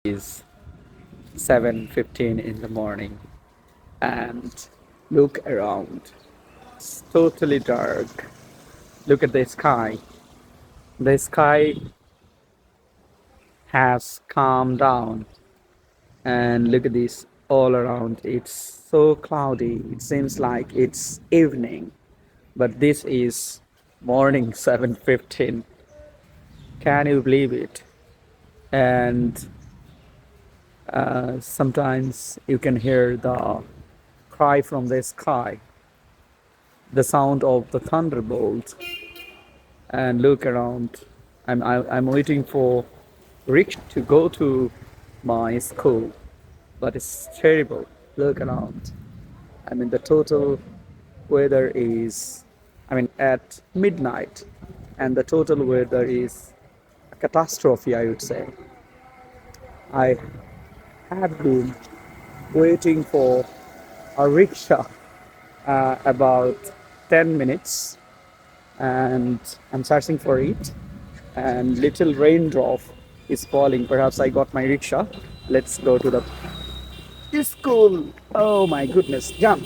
Is 7:15 in the morning and look around. It's totally dark. Look at the sky. The sky has calmed down and look at this all around. It's so cloudy. It seems like it's evening, but this is morning 7:15. Can you believe it? And sometimes you can hear the cry from the sky, the sound of the thunderbolt, and look around. I'm waiting for Rick to go to my school, but it's terrible. Look around. I mean, the total weather is, at midnight, and the total weather is a catastrophe, I would say. I have been waiting for a rickshaw about 10 minutes and I'm searching for it and little raindrop is falling. Perhaps I got my rickshaw. Let's go to the school. Oh my goodness, jump.